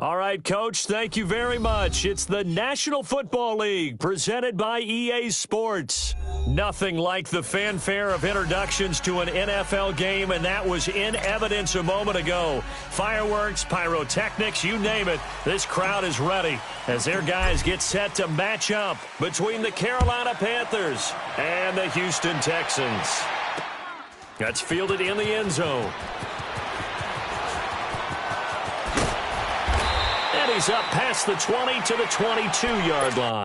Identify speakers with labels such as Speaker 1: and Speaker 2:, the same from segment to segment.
Speaker 1: All right, Coach, thank you very much. It's the National Football League presented by EA Sports. Nothing like the fanfare of introductions to an NFL game, and that was in evidence a moment ago. Fireworks, pyrotechnics, you name it. This crowd is ready as their guys get set to match up between the Carolina Panthers and the Houston Texans. That's fielded in the end zone. And he's up past the 20 to the 22-yard line.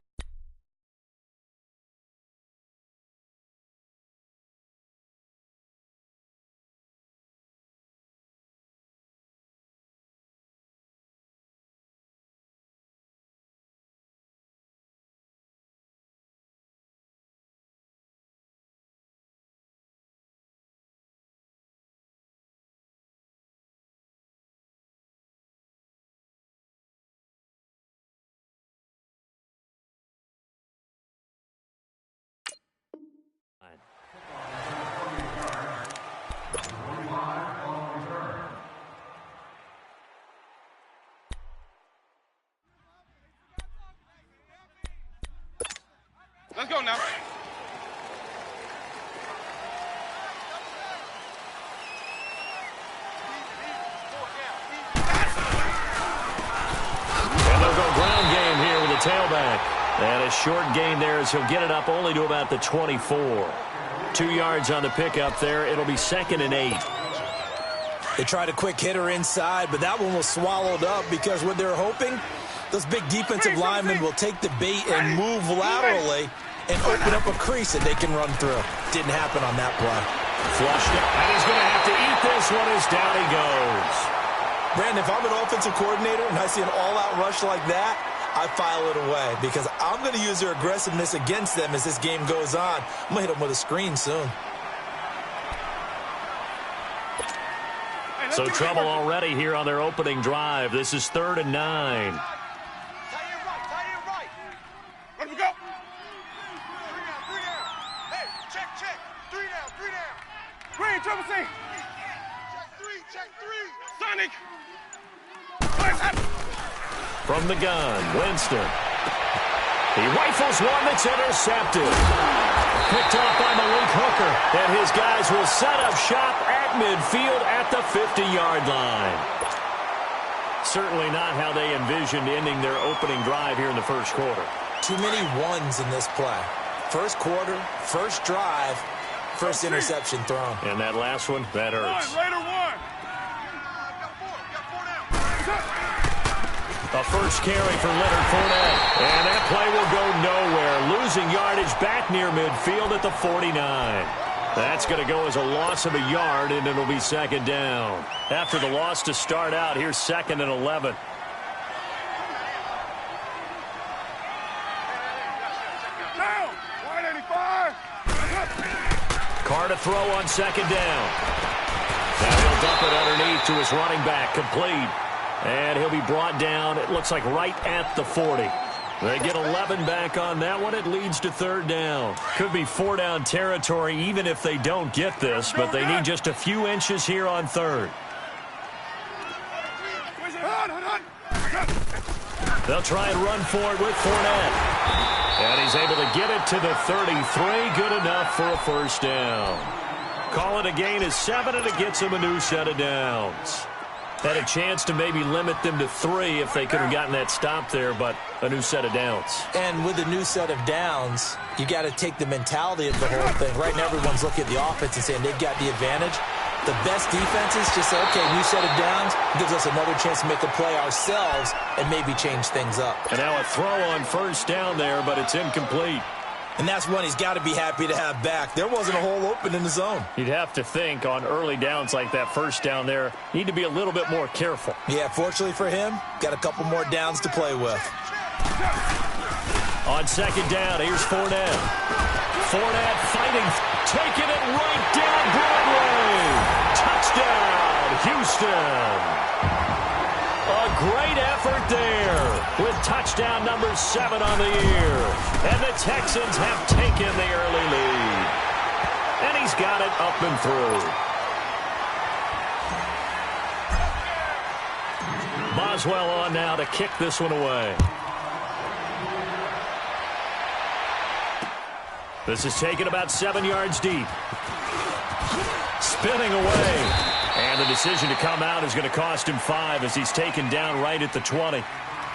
Speaker 2: Let's go now.
Speaker 1: And they'll go ground game here with a tailback. And a short gain there as he'll get it up only to about the 24. 2 yards on the pickup there. It'll be 2nd and 8.
Speaker 3: They tried a quick hitter inside, but that one was swallowed up because what they're hoping, those big defensive linemen will take the bait and move laterally and open up a crease that they can run through. Didn't happen on that play.
Speaker 1: Flushed it, and he's going to have to eat this one as down he goes.
Speaker 3: Brandon, if I'm an offensive coordinator and I see an all-out rush like that, I file it away because I'm going to use their aggressiveness against them as this game goes on. I'm going to hit them with a screen soon.
Speaker 1: So trouble already here on their opening drive. This is 3rd and 9.
Speaker 2: Tie it right. Let him go. 3 down. Hey, check. 3 down. Green, triple C. Check 3. Sonic.
Speaker 1: From the gun, Winston. He rifles one that's intercepted. Picked off by Malik Hooker. And his guys will set up shop at midfield at the 50-yard line. Certainly not how they envisioned ending their opening drive here in the first quarter.
Speaker 3: Too many ones in this play. First quarter, first drive, first interception thrown.
Speaker 1: And that last one, that hurts.
Speaker 2: Raider 1. Got 4 down.
Speaker 1: A first carry for Leonard Fournette. And that play will go nowhere. Losing yardage back near midfield at the 49. That's going to go as a loss of a yard, and it'll be 2nd down. After the loss to start out, here's 2nd and 11.
Speaker 2: Down. 185.
Speaker 1: Carr to throw on 2nd down. Now he'll dump it underneath to his running back, complete. And he'll be brought down, it looks like right at the 40. They get 11 back on that one. It leads to 3rd down. Could be 4-down territory even if they don't get this, but they need just a few inches here on 3rd. They'll try and run for it with Fournette. And he's able to get it to the 33. Good enough for a 1st down. Call it a gain of 7, and it gets him a new set of downs. Had a chance to maybe limit them to 3 if they could have gotten that stop there, but a new set of downs.
Speaker 3: And with a new set of downs, you got to take the mentality of the whole thing. Right now, everyone's looking at the offense and saying they've got the advantage. The best defenses just say, okay, new set of downs gives us another chance to make a play ourselves and maybe change things up.
Speaker 1: And now a throw on 1st down there, but it's incomplete.
Speaker 3: And that's one he's got to be happy to have back. There wasn't a hole open in the zone.
Speaker 1: You'd have to think on early downs like that 1st down there, need to be a little bit more careful.
Speaker 3: Yeah, fortunately for him, got a couple more downs to play with.
Speaker 1: On 2nd down, here's Fournette. Fournette fighting, taking it right down Broadway. Touchdown, Houston. A great effort there with touchdown number 7 on the year. And the Texans have taken the early lead. And he's got it up and through. Boswell on now to kick this one away. This is taken about 7 yards deep. Spinning away. And the decision to come out is going to cost him 5 as he's taken down right at the 20.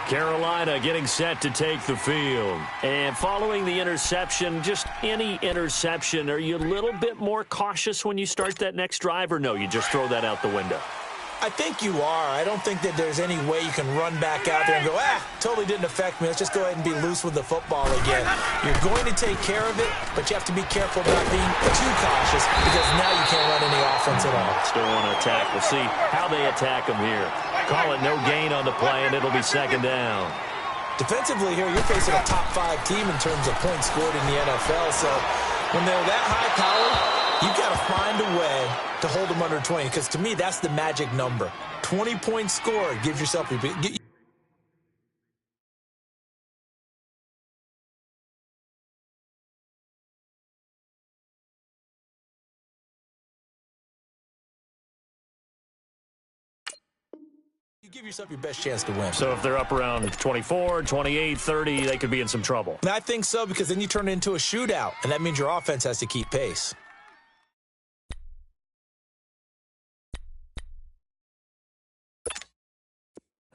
Speaker 1: Carolina getting set to take the field. And following the interception, just any interception, are you a little bit more cautious when you start that next drive, or no, you just throw that out the window?
Speaker 3: I think you are. I don't think that there's any way you can run back out there and go, totally didn't affect me. Let's just go ahead and be loose with the football again. You're going to take care of it, but you have to be careful about being too cautious because now you can't run any offense at all.
Speaker 1: Still want to attack. We'll see how they attack them here. Call it no gain on the play, and it'll be 2nd down.
Speaker 3: Defensively here, you're facing a top 5 team in terms of points scored in the NFL, so when they're that high-powered, you got to find a way to hold them under 20, because to me, that's the magic number. 20 points scored. Give yourself a big... You give yourself your best chance to win.
Speaker 1: So if they're up around 24, 28, 30, they could be in some trouble.
Speaker 3: And I think so, because then you turn it into a shootout, and that means your offense has to keep pace.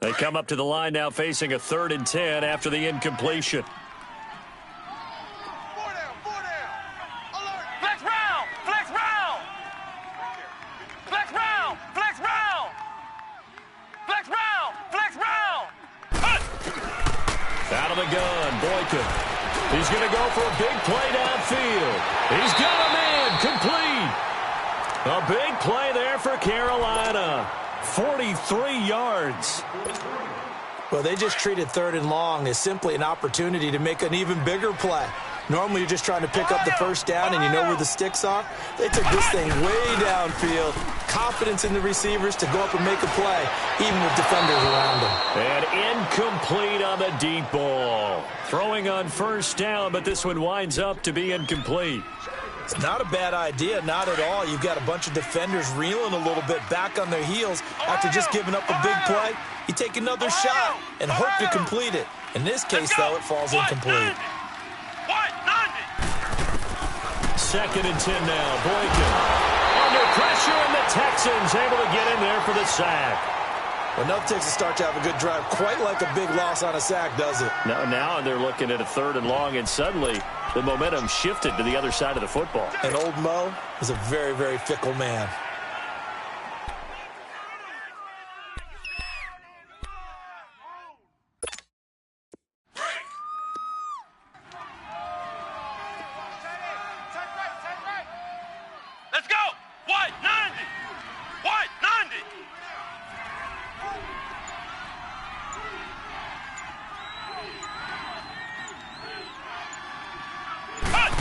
Speaker 1: They come up to the line now facing a 3rd and 10 after the incompletion.
Speaker 2: 4 down, 4 down. Alert.
Speaker 4: Flex round, flex round. Flex round, flex round. Flex round, flex round.
Speaker 1: Out of the gun, Boykin. He's going to go for a big play downfield. He's got a man complete. A big play there for Carolina. 43 yards.
Speaker 3: Well, they just treated 3rd and long as simply an opportunity to make an even bigger play. Normally, you're just trying to pick up the first down and you know where the sticks are. They took this thing way downfield. Confidence in the receivers to go up and make a play, even with defenders around them.
Speaker 1: And incomplete on the deep ball. Throwing on 1st down, but this one winds up to be incomplete.
Speaker 3: It's not a bad idea, not at all. You've got a bunch of defenders reeling a little bit back on their heels after just giving up a big play. You take another shot and hope to complete it. In this case, though, it falls incomplete.
Speaker 1: 2nd and 10 now. Boykin under pressure, and the Texans able to get in there for the sack.
Speaker 3: Well, nothing takes a start to have a good drive, quite like a big loss on a sack, does it?
Speaker 1: Now they're looking at a 3rd and long, and suddenly the momentum shifted to the other side of the football.
Speaker 3: And old Mo is a very, very fickle man.
Speaker 4: Let's go. What? 90. What? 90. Cut.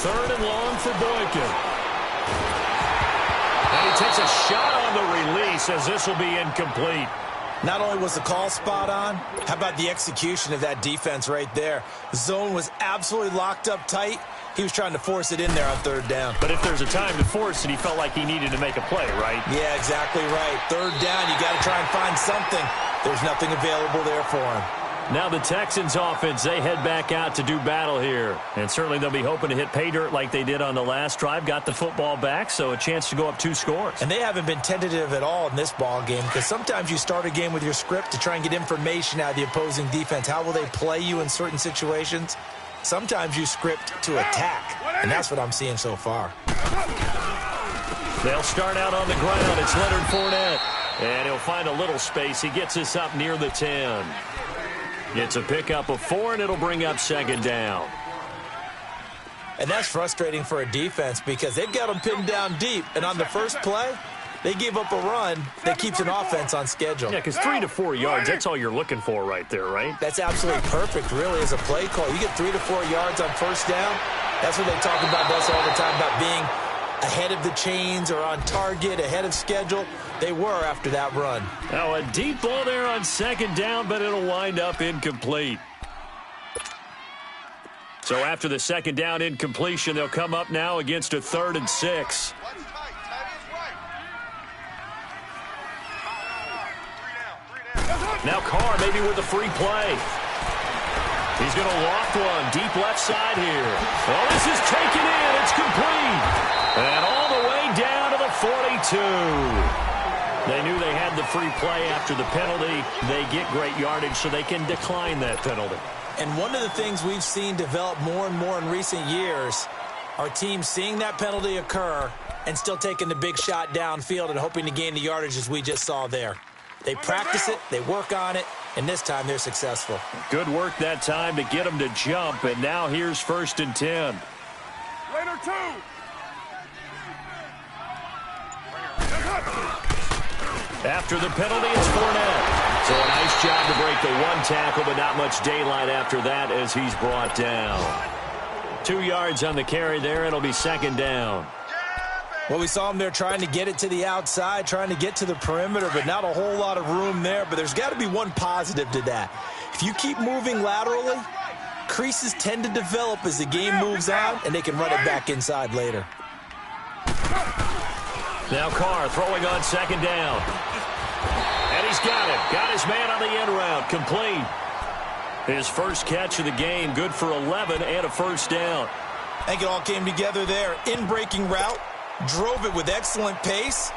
Speaker 1: 3rd and long for Boykin. And he takes a shot on the release as this will be incomplete.
Speaker 3: Not only was the call spot on, how about the execution of that defense right there? The zone was absolutely locked up tight. He was trying to force it in there on 3rd down.
Speaker 1: But if there's a time to force it, he felt like he needed to make a play, right?
Speaker 3: Yeah, exactly right. 3rd down, you got to try and find something. There's nothing available there for him.
Speaker 1: Now the Texans offense, they head back out to do battle here. And certainly they'll be hoping to hit pay dirt like they did on the last drive. Got the football back, so a chance to go up 2 scores.
Speaker 3: And they haven't been tentative at all in this ball game, because sometimes you start a game with your script to try and get information out of the opposing defense. How will they play you in certain situations? Sometimes you script to attack, and that's what I'm seeing so far.
Speaker 1: They'll start out on the ground. It's Leonard Fournette. And he'll find a little space. He gets us up near the 10. Gets a pickup of 4, and it'll bring up 2nd down.
Speaker 3: And that's frustrating for a defense because they've got them pinned down deep, and on the first play, they give up a run that keeps an offense on schedule.
Speaker 1: Yeah, because 3 to 4 yards, that's all you're looking for right there, right?
Speaker 3: That's absolutely perfect, really, as a play call. You get 3 to 4 yards on 1st down. That's what they talk about us all the time, about being ahead of the chains or on target, ahead of schedule. They were after that run.
Speaker 1: Now a deep ball there on 2nd down, but it'll wind up incomplete. So after the 2nd down incompletion, they'll come up now against a 3rd and 6. Now Carr maybe with a free play. He's going to loft one deep left side here. Well, this is taken in. It's complete. And all the way down to the 42. They knew they had the free play after the penalty. They get great yardage, so they can decline that penalty.
Speaker 3: And one of the things we've seen develop more and more in recent years are teams seeing that penalty occur and still taking the big shot downfield and hoping to gain the yardage as we just saw there. They practice it, they work on it, and this time they're successful.
Speaker 1: Good work that time to get them to jump, and now here's 1st and 10.
Speaker 2: Later 2.
Speaker 1: After the penalty, it's Fournette. So a nice job to break the 1 tackle, but not much daylight after that as he's brought down. 2 yards on the carry there. It'll be 2nd down.
Speaker 3: Well, we saw him there trying to get it to the outside, trying to get to the perimeter, but not a whole lot of room there. But there's got to be one positive to that. If you keep moving laterally, creases tend to develop as the game moves on, and they can run it back inside later.
Speaker 1: Now Carr throwing on 2nd down. And he's got it. Got his man on the end route. Complete. His first catch of the game. Good for 11 and a first down.
Speaker 3: I think it all came together there. In-breaking route. Drove it with excellent pace.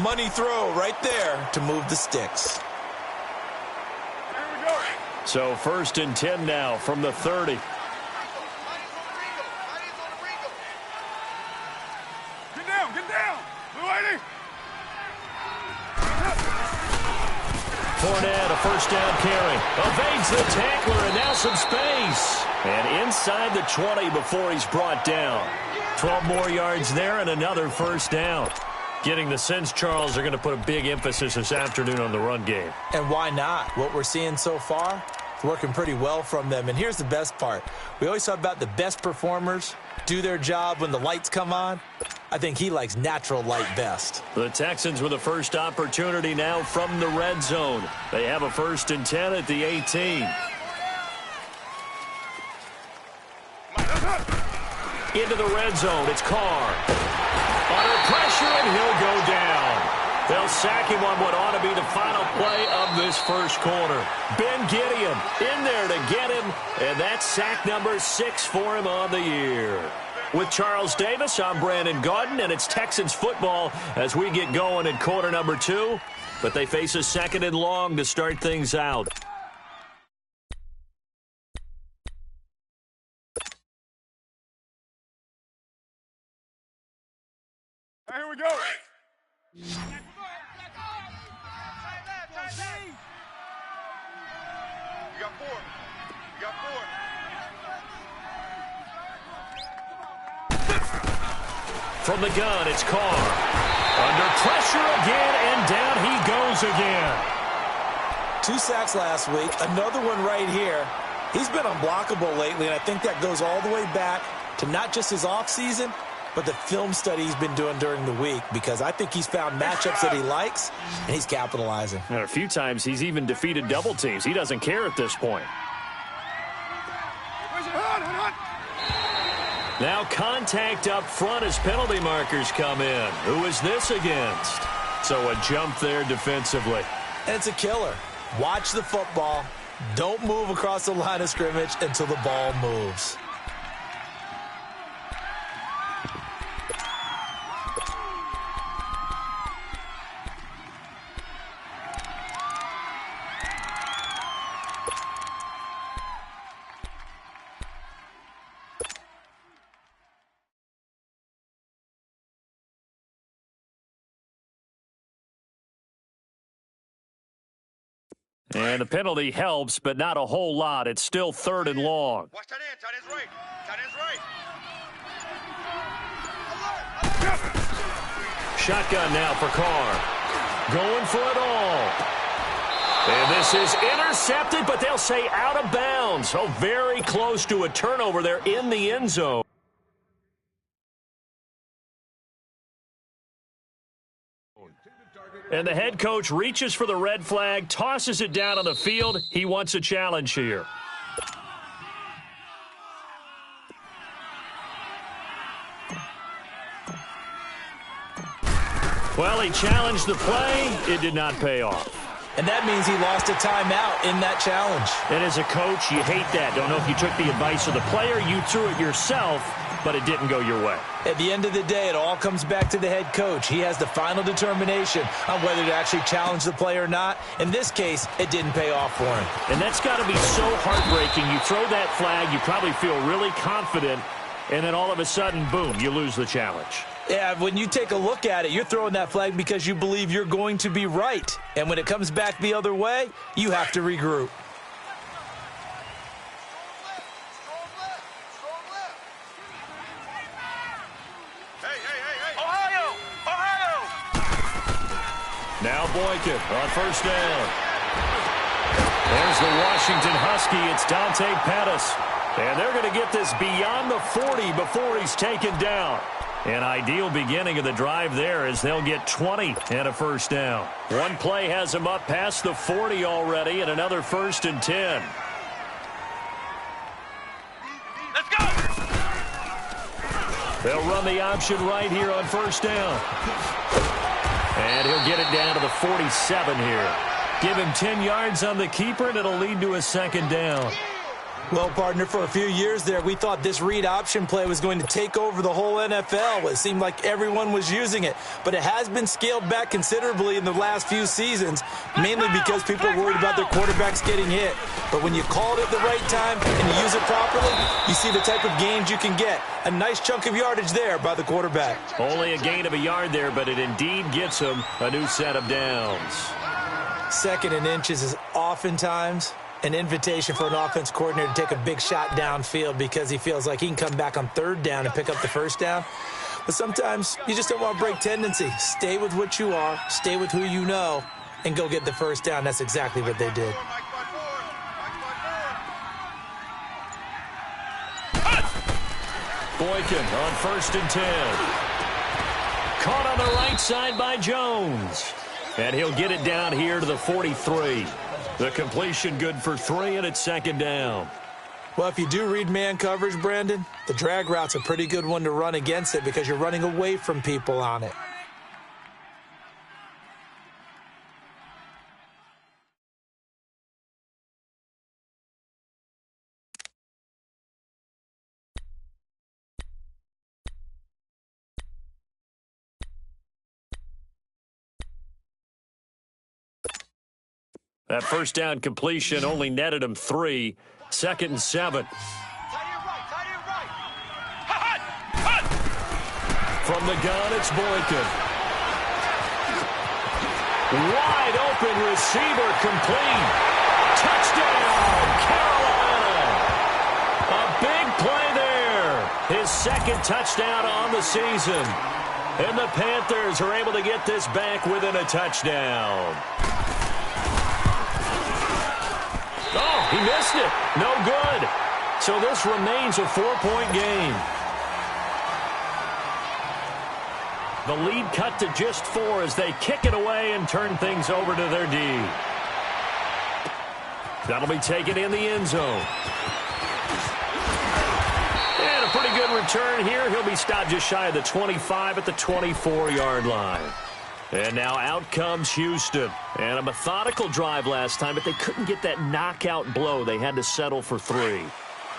Speaker 3: Money throw right there to move the sticks.
Speaker 2: Here we go.
Speaker 1: So 1st and 10 now from the 30.
Speaker 2: Get down, get down. Blue 80.
Speaker 1: Fournette, a first down carry. Evades the tackler, and now some space. And inside the 20 before he's brought down. 12 more yards there and another first down. Getting the sense, Charles, are going to put a big emphasis this afternoon on the run game.
Speaker 3: And why not? What we're seeing so far, it's working pretty well from them. And here's the best part. We always talk about the best performers do their job when the lights come on. I think he likes natural light best.
Speaker 1: The Texans with a first opportunity now from the red zone. They have a 1st and 10 at the 18. Into the red zone, it's Carr. Under pressure, and he'll go down. They'll sack him on what ought to be the final play of this first quarter. Ben Gideon in there to get him, and that's sack number 6 for him on the year. With Charles Davis, I'm Brandon Gaudin, and it's Texans football as we get going in quarter number 2. But they face a 2nd and long to start things out.
Speaker 2: Here we go. You got 4. You got 4.
Speaker 1: From the gun, it's Carr. Under pressure again, and down he goes again.
Speaker 3: 2 sacks last week, another one right here. He's been unblockable lately, and I think that goes all the way back to not just his offseason, but the film study he's been doing during the week, because I think he's found matchups that he likes, and he's capitalizing.
Speaker 1: And a few times he's even defeated double teams. He doesn't care at this point. Now contact up front as penalty markers come in. Who is this against? So a jump there defensively.
Speaker 3: And it's a killer. Watch the football. Don't move across the line of scrimmage until the ball moves.
Speaker 1: And the penalty helps, but not a whole lot. It's still 3rd and long.
Speaker 2: Watch tight end. Tight end's right. Tight end's right.
Speaker 1: Shotgun now for Carr. Going for it all. And this is intercepted, but they'll say out of bounds. Oh, very close to a turnover there in the end zone. And the head coach reaches for the red flag, tosses it down on the field. He wants a challenge here. Well, he challenged the play. It did not pay off.
Speaker 3: And that means he lost a timeout in that challenge.
Speaker 1: And as a coach, you hate that. Don't know if you took the advice of the player. You threw it yourself, but it didn't go your way.
Speaker 3: At the end of the day, it all comes back to the head coach. He has the final determination on whether to actually challenge the play or not. In this case, it didn't pay off for him.
Speaker 1: And that's got to be so heartbreaking. You throw that flag, you probably feel really confident, and then all of a sudden, boom, you lose the challenge.
Speaker 3: Yeah, when you take a look at it, you're throwing that flag because you believe you're going to be right. And when it comes back the other way, you have to regroup.
Speaker 4: Ohio! Ohio!
Speaker 1: Now Boykin on first down. There's the Washington Husky. It's Dante Pettis. And they're going to get this beyond the 40 before he's taken down. An ideal beginning of the drive there as they'll get 20 and a first down. One play has them up past the 40 already and another 1st and 10.
Speaker 4: Let's go!
Speaker 1: They'll run the option right here on first down. And he'll get it down to the 47 here. Give him 10 yards on the keeper, and it'll lead to a second down.
Speaker 3: Well, partner, for a few years there, we thought this read option play was going to take over the whole NFL. It seemed like everyone was using it, but it has been scaled back considerably in the last few seasons, mainly because people are worried about their quarterbacks getting hit. But when you call it at the right time and you use it properly, you see the type of gains you can get. A nice chunk of yardage there by the quarterback.
Speaker 1: Only a gain of a yard there, but it indeed gets him a new set of downs.
Speaker 3: 2nd and inches is oftentimes an invitation for an offense coordinator to take a big shot downfield because he feels like he can come back on 3rd down and pick up the 1st down. But sometimes you just don't want to break tendency. Stay with what you are, stay with who you know, and go get the 1st down. That's exactly what they did.
Speaker 1: Boykin on 1st and 10. Caught on the right side by Jones. And he'll get it down here to the 43. The completion good for 3, and it's 2nd down.
Speaker 3: Well, if you do read man coverage, Brandon, the drag route's a pretty good one to run against it because you're running away from people on it.
Speaker 1: That 1st down completion only netted him 3. 2nd and 7. From the gun, it's Boykin. Wide open receiver complete. Touchdown, Carolina. A big play there. His 2nd touchdown on the season. And the Panthers are able to get this back within a touchdown. Oh, he missed it. No good. So this remains a 4-point game. The lead cut to just 4 as they kick it away and turn things over to their D. That'll be taken in the end zone. And a pretty good return here. He'll be stopped just shy of the 25 at the 24-yard line. And now out comes Houston. And a methodical drive last time, but they couldn't get that knockout blow. They had to settle for 3.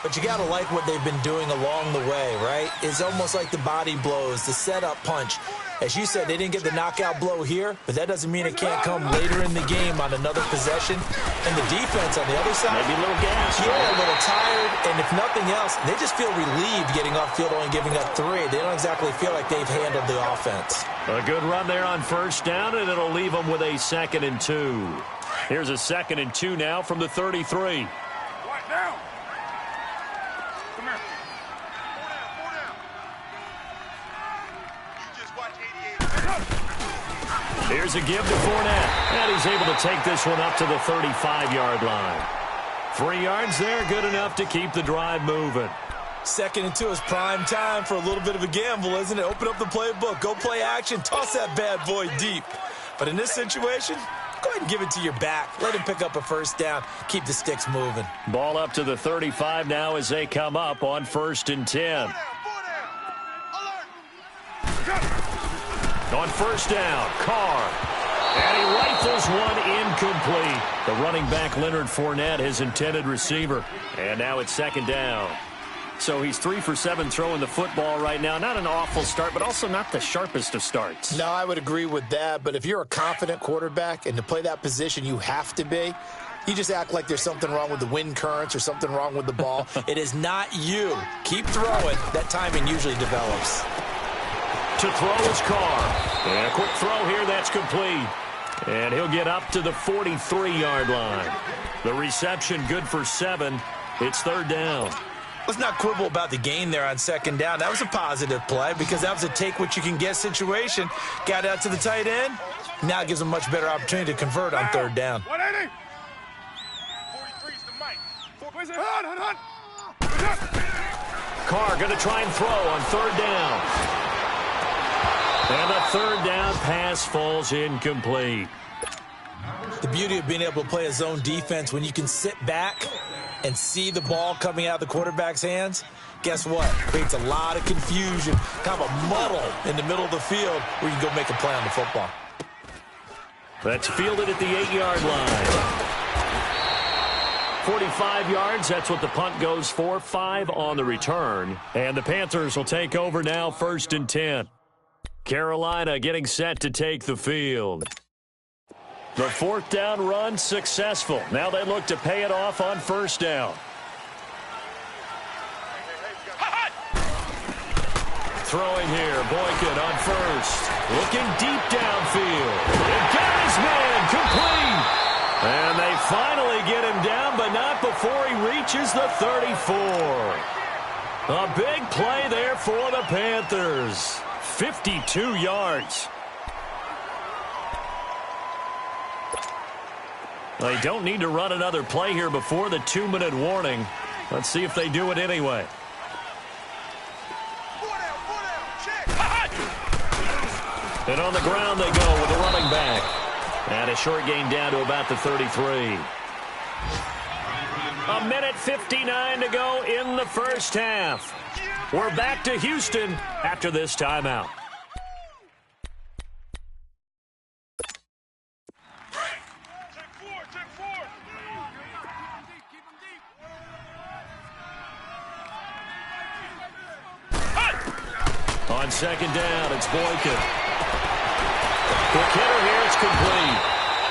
Speaker 3: But you got to like what they've been doing along the way, right? It's almost like the body blows, the setup punch. As you said, they didn't get the knockout blow here, but that doesn't mean it can't come later in the game on another possession. And the defense on the other side,
Speaker 1: maybe a little gas.
Speaker 3: Yeah, a little tired. And if nothing else, they just feel relieved getting off field only giving up 3. They don't exactly feel like they've handled the offense.
Speaker 1: A good run there on 1st down, and it'll leave them with a 2nd and 2. Here's a 2nd and 2 now from the 33.
Speaker 2: Right down. Come here. 4 down. You just watch 88.
Speaker 1: Here's a give to Fournette. And he's able to take this one up to the 35-yard line. 3 yards there, good enough to keep the drive moving.
Speaker 3: 2nd and 2 is prime time for a little bit of a gamble, isn't it? Open up the playbook, go play action, toss that bad boy deep. But in this situation, go ahead and give it to your back. Let him pick up a 1st down, keep the sticks moving.
Speaker 1: Ball up to the 35 now as they come up on 1st and 10. On 1st down, Carr. And he rifles one incomplete. The running back, Leonard Fournette, his intended receiver. And now it's 2nd down. So he's 3 for 7 throwing the football right now. Not an awful start, but also not the sharpest of starts.
Speaker 5: No, I would agree with that. But if you're a confident quarterback and to play that position you have to be, you just act like there's something wrong with the wind currents or something wrong with the ball.
Speaker 3: It is not you. Keep throwing. That timing usually develops.
Speaker 1: To throw is Carr. And a quick throw here, that's complete. And he'll get up to the 43-yard line. The reception good for 7. It's 3rd down.
Speaker 3: Let's not quibble about the gain there on 2nd down. That was a positive play because that was a take-what-you-can-get situation. Got out to the tight end. Now it gives them a much better opportunity to convert on 3rd down.
Speaker 2: 180. 43's the mic.
Speaker 1: Carr going to try and throw on 3rd down. And the 3rd down pass falls incomplete.
Speaker 3: The beauty of being able to play a zone defense when you can sit back and see the ball coming out of the quarterback's hands, guess what? Creates a lot of confusion, kind of a muddle in the middle of the field where you can go make a play on the football.
Speaker 1: That's fielded at the 8-yard line. 45 yards, that's what the punt goes for. 5 on the return. And the Panthers will take over now, 1st and 10. Carolina getting set to take the field. The 4th down run successful. Now they look to pay it off on 1st down. Throwing here, Boykin on 1st. Looking deep downfield. And got his man complete. And they finally get him down, but not before he reaches the 34. A big play there for the Panthers. 52 yards. They don't need to run another play here before the 2-minute warning. Let's see if they do it anyway. And on the ground they go with the running back. And a short gain down to about the 33. A minute 59 to go in the first half. We're back to Houston after this timeout. On 2nd down, it's Boykin. Quick hitter here, it's complete.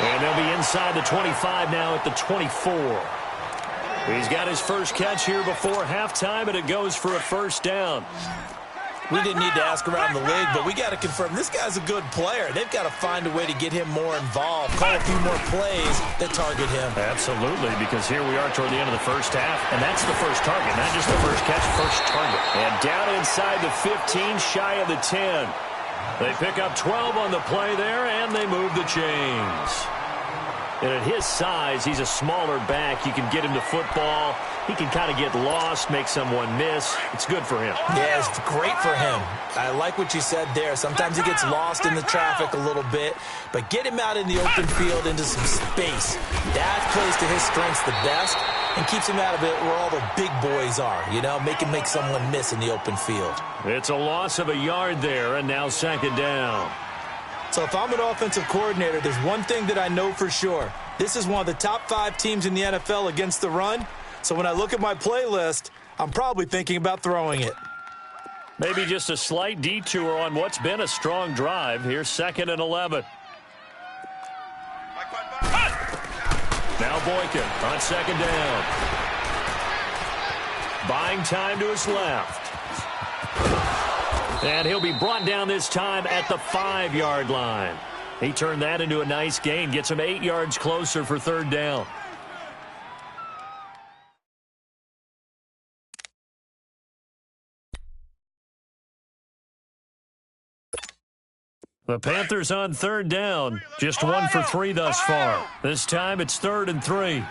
Speaker 1: And they'll be inside the 25 now at the 24. He's got his first catch here before halftime, and it goes for a 1st down.
Speaker 3: We didn't need to ask around the league, but we got to confirm this guy's a good player. They've got to find a way to get him more involved, call a few more plays that target him.
Speaker 1: Absolutely, because here we are toward the end of the first half, and that's the first target, not just the first catch, first target. And down inside the 15, shy of the 10. They pick up 12 on the play there, and they move the chains. And at his size, he's a smaller back. You can get him to football. He can kind of get lost, make someone miss. It's good for him.
Speaker 3: Yeah, it's great for him. I like what you said there. Sometimes he gets lost in the traffic a little bit, but get him out in the open field into some space. That plays to his strengths the best and keeps him out of it where all the big boys are, you know, make someone miss in the open field.
Speaker 1: It's a loss of a yard there, and now 2nd down.
Speaker 3: So if I'm an offensive coordinator, there's one thing that I know for sure. This is one of the top 5 teams in the NFL against the run. So when I look at my playlist, I'm probably thinking about throwing it.
Speaker 1: Maybe just a slight detour on what's been a strong drive. Here's 2nd and 11. Now Boykin on 2nd down. Buying time to his left. And he'll be brought down this time at the 5-yard line. He turned that into a nice gain, gets him 8 yards closer for 3rd down. The Panthers on 3rd down, just 1 for 3 thus far. This time it's 3rd and 3.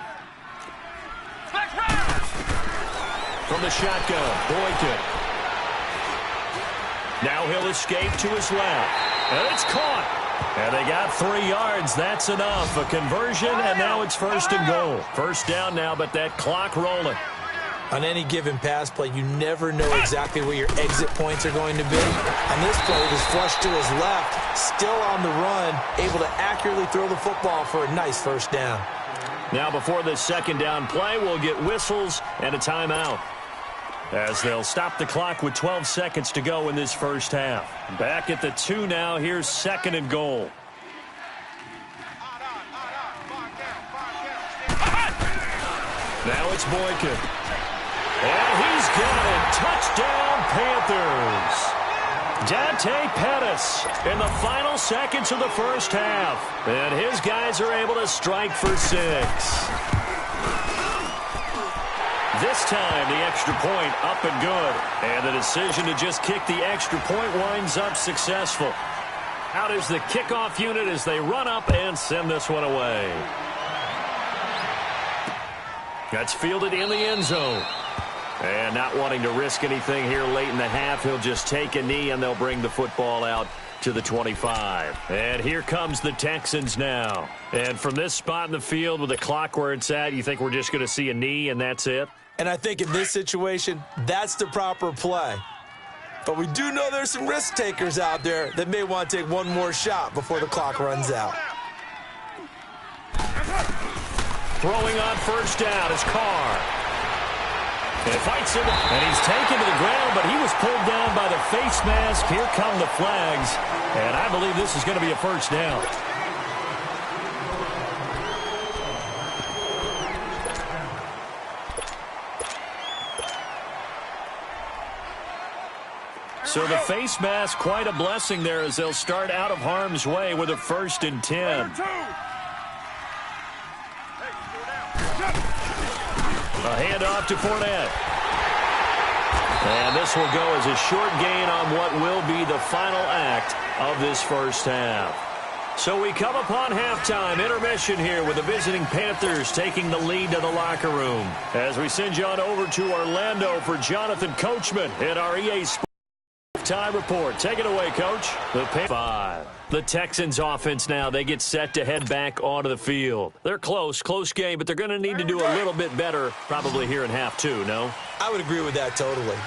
Speaker 1: From the shotgun, Boykin. Now he'll escape to his left. And it's caught. And they got 3 yards. That's enough. A conversion, and now it's 1st and goal. 1st down now, but that clock rolling.
Speaker 3: On any given pass play, you never know exactly where your exit points are going to be. And this play was flushed to his left, still on the run, able to accurately throw the football for a nice 1st down.
Speaker 1: Now before this 2nd down play, we'll get whistles and a timeout, as they'll stop the clock with 12 seconds to go in this first half. Back at the 2 now. Here's 2nd and goal. Now it's Boykin. And he's got it. Touchdown, Panthers. Dante Pettis in the final seconds of the first half. And his guys are able to strike for 6. This time, the extra point up and good. And the decision to just kick the extra point winds up successful. Out is the kickoff unit as they run up and send this one away. That's fielded in the end zone. And not wanting to risk anything here late in the half, he'll just take a knee and they'll bring the football out to the 25. And here comes the Texans now. And from this spot in the field with the clock where it's at, you think we're just going to see a knee and that's it?
Speaker 3: And I think in this situation, that's the proper play. But we do know there's some risk takers out there that may want to take one more shot before the clock runs out.
Speaker 1: Throwing on first down is Carr. And it fights him, and he's taken to the ground, but he was pulled down by the face mask. Here come the flags, and I believe this is going to be a first down. So the face mask, quite a blessing there as they'll start out of harm's way with a 1st and 10. A handoff to Fournette. And this will go as a short gain on what will be the final act of this first half. So we come upon halftime, intermission here with the visiting Panthers taking the lead to the locker room. As we send you on over to Orlando for Jonathan Coachman in our EA Sports Time report. Take it away, Coach. The Texans offense now, they get set to head back onto the field. They're close game, but they're going to need to do a little bit better probably here in half two, no?
Speaker 3: I would agree with that totally.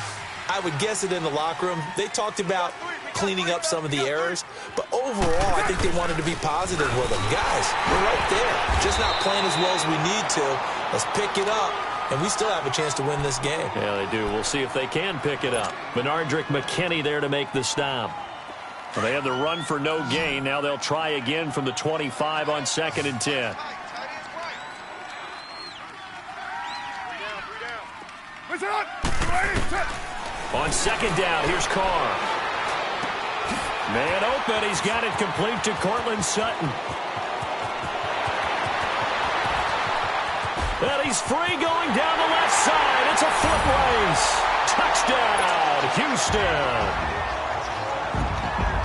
Speaker 3: I would guess it in the locker room. They talked about cleaning up some of the errors, but overall, I think they wanted to be positive with them. Guys, we're right there. Just not playing as well as we need to. Let's pick it up. And we still have a chance to win this game.
Speaker 1: Yeah, they do. We'll see if they can pick it up. Benardrick McKinney there to make the stop. Well, they have the run for no gain. Now they'll try again from the 25 on 2nd and 10. On 2nd down, here's Carr. Man open. He's got it complete to Cortland Sutton. And he's free going down the left side. It's a foot race. Touchdown, Houston.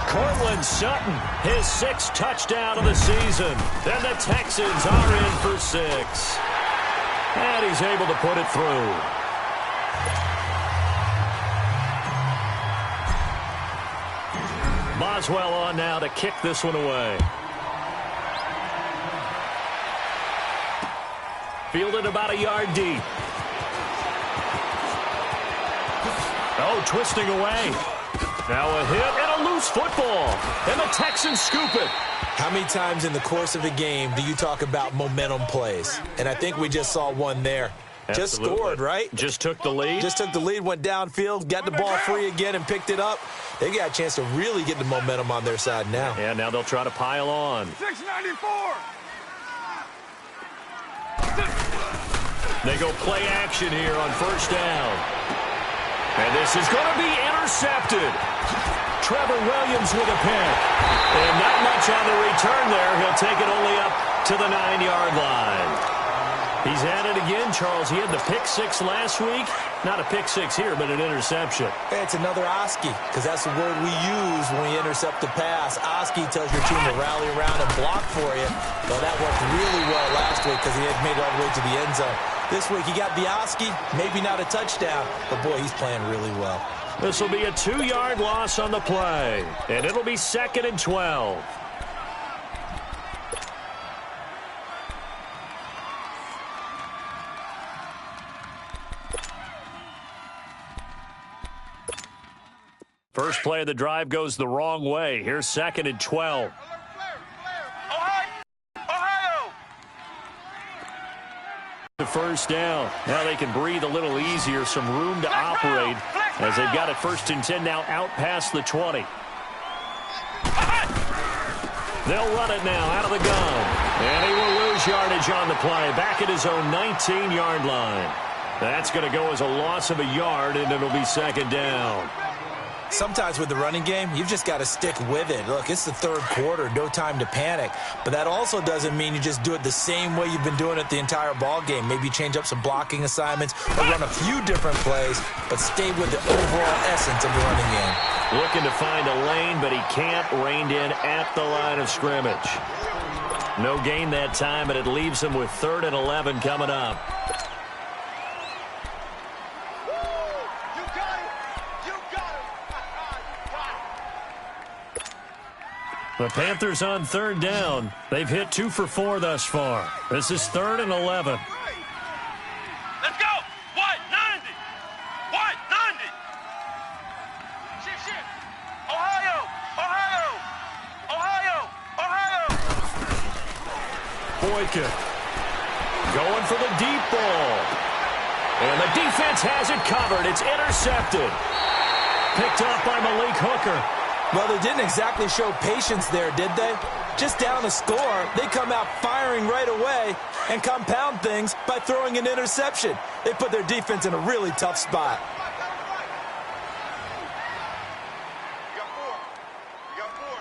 Speaker 1: Cortland Sutton, his 6th touchdown of the season. And the Texans are in for 6. And he's able to put it through. Boswell on now to kick this one away. Fielded about a yard deep. Oh, twisting away. Now a hit and a loose football. And the Texans scoop it.
Speaker 3: How many times in the course of a game do you talk about momentum plays? And I think we just saw one there.
Speaker 1: Absolutely.
Speaker 3: Just scored, right?
Speaker 1: Just took the lead.
Speaker 3: Just took the lead, went downfield, got the ball free again and picked it up. They got a chance to really get the momentum on their side now.
Speaker 1: Yeah, now they'll try to pile on.
Speaker 2: 694.
Speaker 1: They go play action here on first down. And this is going to be intercepted. Trevor Williams with a pick. And not much on the return there. He'll take it only up to the 9-yard line. He's at it again, Charles. He had the pick 6 last week. Not a pick 6 here, but an interception.
Speaker 3: Hey, it's another Oski, because that's the word we use when we intercept the pass. Oski tells your team to rally around and block for you. Well, that worked really well last week because he had made it all the way to the end zone. This week he got the Oski, maybe not a touchdown, but boy, he's playing really well.
Speaker 1: This will be a 2-yard loss on the play, and it'll be 2nd and 12. First play of the drive goes the wrong way. Here's 2nd and 12.
Speaker 4: Ohio!
Speaker 1: The first down. Now they can breathe a little easier, some room to operate as they've got it 1st and 10 now out past the 20. They'll run it now out of the gun. And he will lose yardage on the play. Back at his own 19-yard line. That's going to go as a loss of a yard, and it'll be 2nd down.
Speaker 3: Sometimes with the running game, you've just got to stick with it. Look, it's the 3rd quarter, no time to panic. But that also doesn't mean you just do it the same way you've been doing it the entire ball game. Maybe change up some blocking assignments or run a few different plays, but stay with the overall essence of the running game.
Speaker 1: Looking to find a lane, but he can't. Reined in at the line of scrimmage. No gain that time, but it leaves him with 3rd and 11 coming up. The Panthers on 3rd down. They've hit 2 for 4 thus far. This is 3rd and 11.
Speaker 4: Let's go! White, 90! White, 90! Shift. Ohio! Ohio! Ohio! Ohio!
Speaker 1: Boykin. Going for the deep ball. And the defense has it covered. It's intercepted. Picked up by Malik Hooker.
Speaker 3: Well, they didn't exactly show patience there, did they? Just down a score, they come out firing right away and compound things by throwing an interception. They put their defense in a really tough spot.
Speaker 2: You got four. You got four.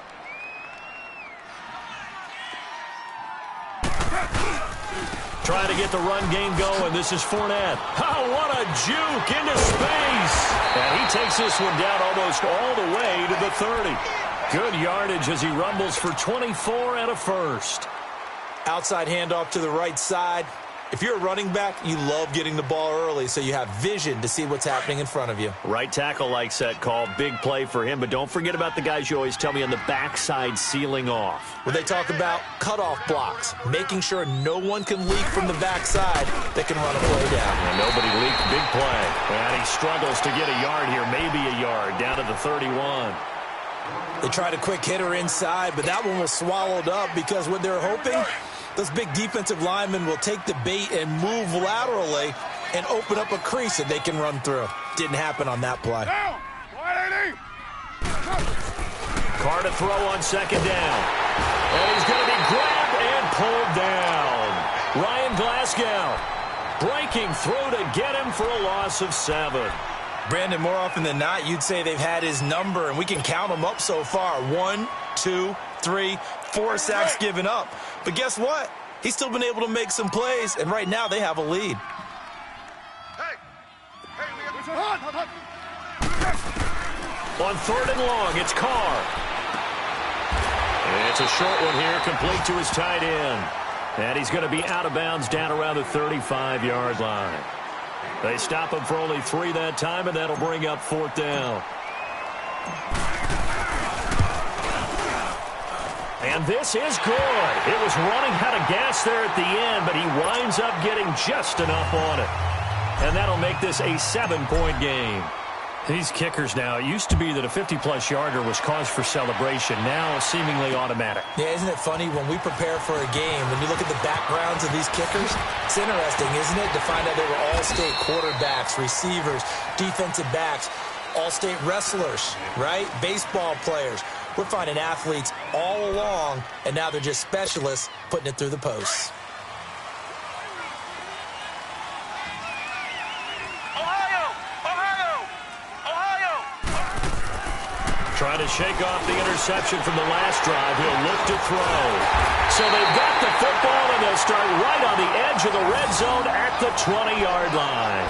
Speaker 1: Trying to get the run game going. This is Fournette. Oh, what a juke into space. And he takes this one down almost all the way to the 30. Good yardage as he rumbles for 24 and a first.
Speaker 3: Outside handoff to the right side. If you're a running back, you love getting the ball early so you have vision to see what's happening in front of you.
Speaker 1: Right tackle likes that call. Big play for him. But don't forget about the guys you always tell me on the backside sealing off.
Speaker 3: When they talk about cutoff blocks, making sure no one can leak from the backside that can run a play down.
Speaker 1: And nobody leaked. Big play. And he struggles to get a yard here, maybe a yard, down to the 31.
Speaker 3: They tried a quick hitter inside, but that one was swallowed up because what they're hoping, those big defensive linemen will take the bait and move laterally and open up a crease that they can run through. Didn't happen on that play.
Speaker 2: Down. 180.
Speaker 1: Carr to throw on second down. And he's going to be grabbed and pulled down. Ryan Glasgow breaking through to get him for a loss of 7.
Speaker 3: Brandon, more often than not, you'd say they've had his number, and we can count them up so far. 1, 2, 3, 4 sacks given up. But guess what? He's still been able to make some plays, and right now they have a lead.
Speaker 2: Hey. Hey, we got
Speaker 1: On third and long, it's Carr. And it's a short one here, complete to his tight end. And he's going to be out of bounds down around the 35-yard line. They stop him for only 3 that time, and that'll bring up fourth down. And this is good. It was running out of gas there at the end, but he winds up getting just enough on it. And that'll make this a 7-point game. These kickers now, it used to be that a 50-plus yarder was cause for celebration. Now seemingly automatic.
Speaker 3: Yeah, isn't it funny when we prepare for a game, when you look at the backgrounds of these kickers, it's interesting, isn't it, to find out they were all-state quarterbacks, receivers, defensive backs, all-state wrestlers, right? Baseball players. We're finding athletes all along, and now they're just specialists putting it through the posts.
Speaker 1: Trying to shake off the interception from the last drive. He'll look to throw. So they've got the football, and they'll start right on the edge of the red zone at the 20-yard line.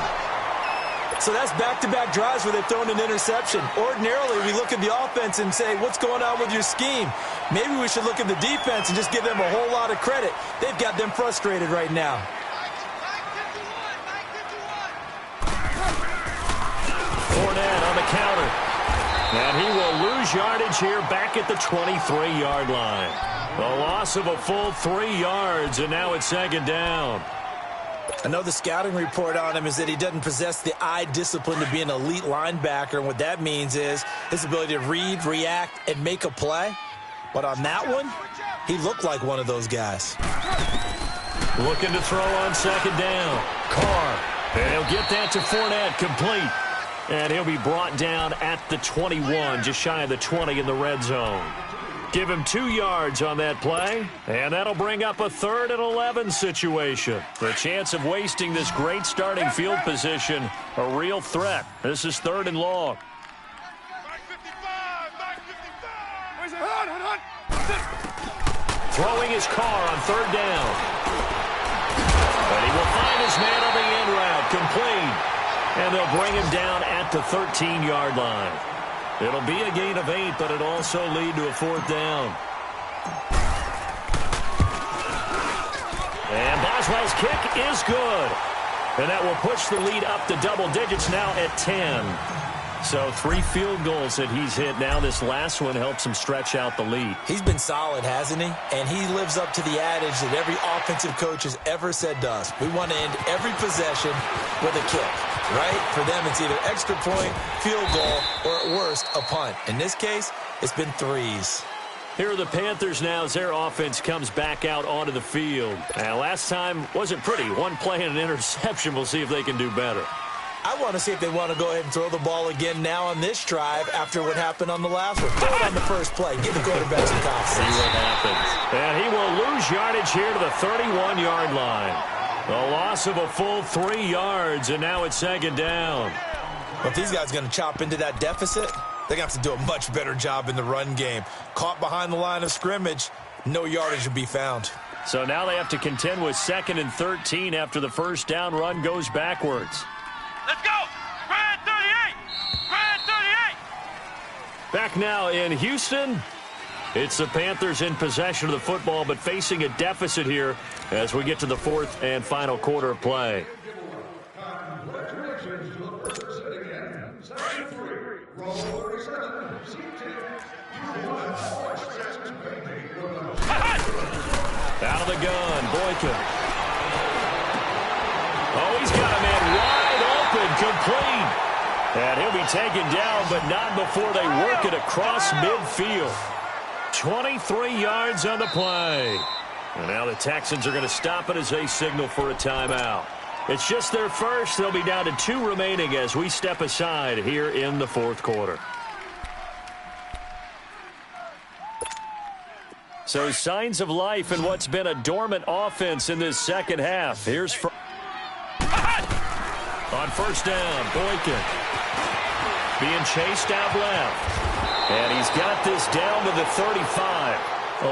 Speaker 3: So that's back-to-back drives where they've thrown an interception. Ordinarily, we look at the offense and say, what's going on with your scheme? Maybe we should look at the defense and just give them a whole lot of credit. They've got them frustrated right now.
Speaker 1: Fournette on the counter. And he will lose yardage here back at the 23-yard line. A loss of a full 3 yards, and now it's second down.
Speaker 3: I know the scouting report on him is that he doesn't possess the eye discipline to be an elite linebacker, and what that means is his ability to read, react, and make a play. But on that one, he looked like one of those guys.
Speaker 1: Looking to throw on second down. Carr. And he'll get that to Fournette, complete. And he'll be brought down at the 21, just shy of the 20 in the red zone. Give him 2 yards on that play, and that'll bring up a 3rd and 11 situation. The chance of wasting this great starting field position, a real threat. This is 3rd and long.
Speaker 2: 955.
Speaker 1: Throwing his Carr on 3rd down. But he will find his man on the end route, complete. And they'll bring him down at the 13-yard line. It'll be a gain of 8, but it'll also lead to a 4th down. And Boswell's kick is good. And that will push the lead up to double digits now at 10. So 3 field goals that he's hit. Now this last one helps him stretch out the lead.
Speaker 3: He's been solid, hasn't he? And he lives up to the adage that every offensive coach has ever said to us. We want to end every possession with a kick, right? For them, it's either extra point, field goal, or at worst, a punt. In this case, it's been 3s.
Speaker 1: Here are the Panthers now as their offense comes back out onto the field. Now, last time wasn't pretty. One play and an interception. We'll see if they can do better.
Speaker 3: I want to see if they want to go ahead and throw the ball again now on this drive after what happened on the last one. Throw it on the first play. Give the quarterback some confidence.
Speaker 1: See what happens. And he will lose yardage here to the 31-yard line. The loss of a full 3 yards, and now it's second down.
Speaker 3: Well, if these guys are going to chop into that deficit, they're going to have to do a much better job in the run game. Caught behind the line of scrimmage, no yardage would be found.
Speaker 1: So now they have to contend with 2nd and 13 after the first down run goes backwards.
Speaker 4: Let's go! Grand 38! Grand 38!
Speaker 1: Back now in Houston, it's the Panthers in possession of the football, but facing a deficit here as we get to the 4th and final quarter of play. Out of the gun, Boykin. Oh, he's got a man wide open, complete. And he'll be taken down, but not before they work it across midfield. 23 yards on the play. And now the Texans are going to stop it as they signal for a timeout. It's just their first. They'll be down to 2 remaining as we step aside here in the 4th quarter. So signs of life in what's been a dormant offense in this second half. Here's on first down, Boykin being chased out left. And he's got this down to the 35.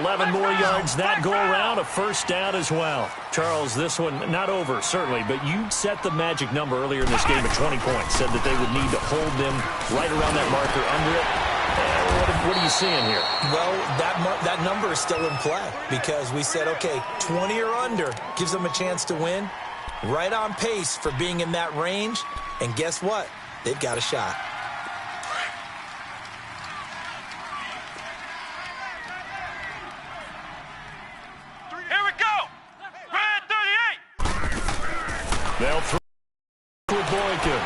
Speaker 1: 11 more yards that go around, a first down as well. Charles, this one not over, certainly, but you set the magic number earlier in this game at 20 points, said that they would need to hold them right around that marker under it. What are you seeing here?
Speaker 3: Well, that number is still in play because we said, okay, 20 or under gives them a chance to win. Right on pace for being in that range. And guess what? They've got a shot.
Speaker 4: Here we go! Grand 38!
Speaker 1: They'll throw.